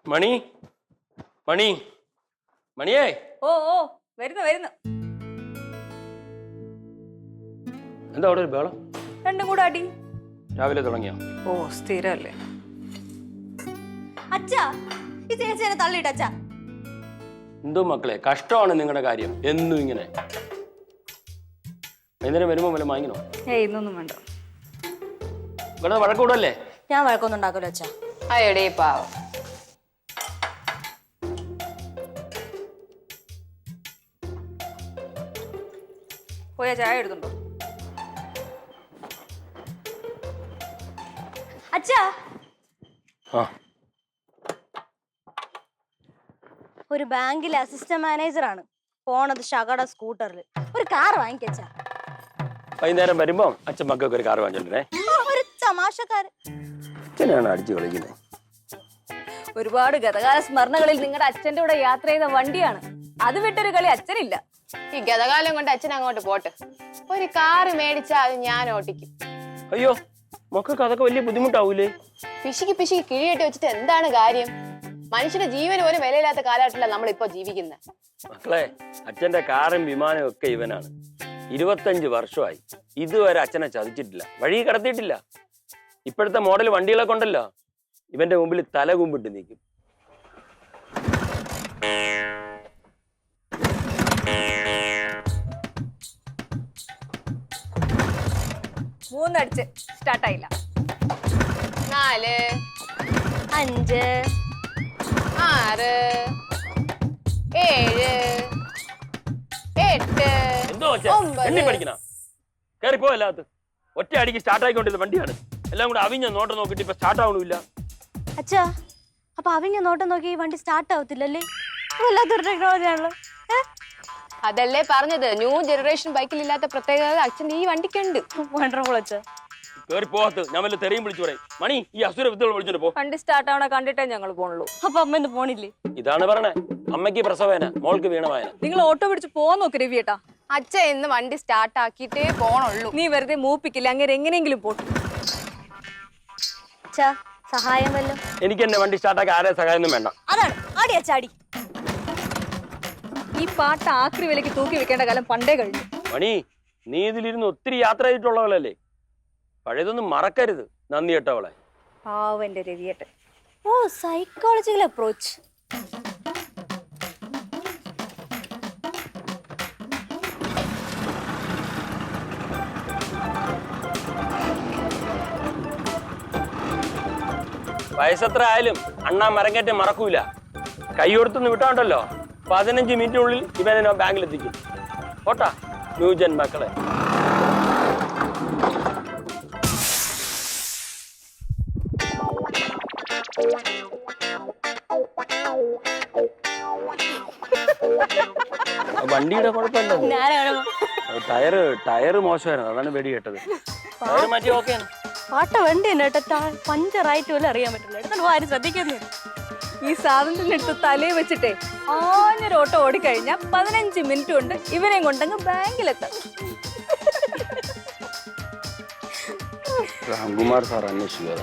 മണി മണി മണിയേ. ഓ ഓ വരുന്നു വരുന്നു. എന്താ അവിടെ ഒരു ബഹളം? രണ്ടും കൂടെ അടി. രാവിലെ തുടങ്ങിയോ? ഓ സ്ഥിരല്ലേ. അച്ഛാ ഈ ചേച്ചിനെ തള്ളിയിട്ട് അച്ഛാ. എന്തോ മക്കളെ കഷ്ടമാണ് നിങ്ങളുടെ കാര്യം. എന്നും ഇങ്ങനെ വൈകുന്നേരം വരുമ്പോ വല്ല വാങ്ങിക്കണോ? ഇന്നൊന്നും വേണ്ട. ഇവിടെ വഴക്കൂടല്ലേ? ഞാൻ വഴക്കൊന്നും ഉണ്ടാക്കല്ലോ അച്ഛാ. അയ്യടേ പാവം. പോയാ ചായ എടുത്തുണ്ടോ? അച്ഛാ ആ ഒരു ബാങ്കിലെ അസിസ്റ്റന്റ് മാനേജറാണ് പോണത് ശകട സ്കൂട്ടറിൽ. ഒരു കാർ വാങ്ങിക്കച്ചാ. വൈകുന്നേരം വരുമ്പോ അച്ഛൻ മക്കൾക്ക് ഒരു കാർ വാങ്ങിച്ചിട്ടുണ്ടേ. ഒരു തമാശക്കാരൻ. അച്ഛനാണ് അടിച്ചു കളിക്കുന്നത്. ഒരുപാട് ഗതകാല സ്മരണകളിൽ നിങ്ങളുടെ അച്ഛന്റെ കൂടെ യാത്ര ചെയ്ത വണ്ടിയാണ്. അത് വിട്ടൊരു കളി അച്ഛനില്ല. ഈ ഗതകാലം കൊണ്ട് അച്ഛൻ അങ്ങോട്ട് പോട്ടെ. ഒരു കാറ് മേടിച്ചാൽ അത് ഞാൻ ഓട്ടിക്കും. അയ്യോ മക്കൾക്ക് അതൊക്കെ വലിയ ബുദ്ധിമുട്ടാവൂലേ? പിശുക്കി പിശുക്കി കിഴിയിട്ട് വെച്ചിട്ട് എന്താണ് കാര്യം? മനുഷ്യന്റെ ജീവന് പോലും വിലയില്ലാത്ത കാലഘട്ടത്തില നമ്മളിപ്പോ ജീവിക്കുന്നത്. മക്കളെ അച്ഛന്റെ കാറും വിമാനവും ഒക്കെ ഇവനാണ്. 25 വർഷമായി ഇതുവരെ അച്ഛനെ ചതിച്ചിട്ടില്ല, വഴി കടത്തിയിട്ടില്ല. ഇപ്പോഴത്തെ മോഡൽ വണ്ടികളൊക്കെ ഉണ്ടല്ലോ, ഇവന്റെ മുമ്പിൽ തല കുമ്പിട്ട് നിൽക്കും. മൂന്നടിച്ച് സ്റ്റാർട്ടായില്ല. 4 5 6 7 8 എന്തോ എണ്ണി പഠിക്കണ കയറിപ്പോ. അല്ലാത്ത ഒറ്റ അടിക്ക് സ്റ്റാർട്ട് ആയിക്കൊണ്ടിരുന്ന വണ്ടിയാണ്. എല്ലാം കൂടെ അവിഞ്ഞ നോട്ടം നോക്കിട്ട് ഇപ്പൊ സ്റ്റാർട്ട് ആവണില്ല. അച്ഛാ അപ്പൊ അവിഞ്ഞ നോട്ടം നോക്കി ഈ വണ്ടി സ്റ്റാർട്ട് ആവത്തില്ലല്ലേ? വല്ലാത്തൊരു ടെക്നോളജി ആണല്ലോ. അതല്ലേ പറഞ്ഞത്, ന്യൂ ജനറേഷൻ ബൈക്കിൽ ഇല്ലാത്ത പ്രത്യേകത അച്ഛൻ ഈ വണ്ടിക്കുണ്ട്. വണ്ടർഫുൾ അച്ഛാ. കയറി പോകത്ത്, ഞാൻ വല്ല തെറിയും വിളിച്ചു പറയും. മണി ഈ അസുര വിത്തുകൾ വിളിച്ചോണ്ട് പോ. വണ്ടി സ്റ്റാർട്ട് ആവണ കണ്ടിട്ടേ ഞങ്ങൾ പോണുള്ളൂ. അപ്പൊ അമ്മ ഇന്ന് പോണില്ലേ? ഇതാണ് പറഞ്ഞേ, അമ്മയ്ക്ക് പ്രസവേന, മോൾക്ക് വീണവായന. നിങ്ങൾ ഓട്ടോ പിടിച്ച് പോവാൻ നോക്ക് രവിയേട്ടാ. അച്ഛൻ ഇന്ന് വണ്ടി സ്റ്റാർട്ട് ആക്കിയിട്ടേ പോണുള്ളൂ. നീ വെറുതെ മൂപ്പിക്കില്ല, അങ്ങനെ എങ്ങനെയെങ്കിലും പോട്ടു. അച്ഛാ സഹായം വല്ലോ? എനിക്ക് എന്നെ വണ്ടി സ്റ്റാർട്ടാക്കി ആരെ സഹായമൊന്നും വേണ്ട. അതാണ് ആടി അച്ഛാ അടി. ഈ പാട്ട് ആക്രി വിലക്ക് തൂക്കി വെക്കേണ്ട കാലം പണ്ടേ കഴിഞ്ഞു. മണി നീ ഇതിലിരുന്ന് ഒത്തിരി യാത്ര ചെയ്തിട്ടുള്ളവളല്ലേ, പഴയതൊന്നും മറക്കരുത്. നന്ദി കേട്ടവളെ. പാവന്റെ രവിയേട്ടൻ. ഓ സൈക്കോളജിക്കൽ അപ്രോച്ച്. വയസ്സെത്ര ആയാലും അണ്ണാ മരങ്കേറ്റം മറക്കൂല. കൈ കൊടുത്തൊന്ന് വിട്ടാണ്ടല്ലോ 15 മിനിറ്റിനുള്ളിൽ ഇവനെ ബാങ്കിലെത്തിക്കും. പോട്ടാ ന്യൂജൻ മക്കളെ. വണ്ടിയുടെ കുഴപ്പമില്ല, ടയറ് മോശമായിരുന്നു, അതാണ് വെടി കേട്ടത്. ടയറ് മാറ്റി ഓക്കെ. പാട്ട വണ്ടി തന്നെ കേട്ടോ, പഞ്ചറായിട്ട് പോലും അറിയാൻ പറ്റില്ല. എടുത്തോണ്ട് ആരും ശ്രദ്ധിക്കുന്നില്ല. ഈ സാധനത്തിന്റെ അടുത്ത് തലയിൽ വെച്ചിട്ടേ ആഞ്ഞൊരു ഓട്ടോ ഓടിക്കഴിഞ്ഞാൽ 15 മിനിറ്റ് കൊണ്ട് ഇവരെയും കൊണ്ടങ്ങ് ബാങ്കിലെത്താം. രാംകുമാർ സാർ അന്വേഷിക്കുക.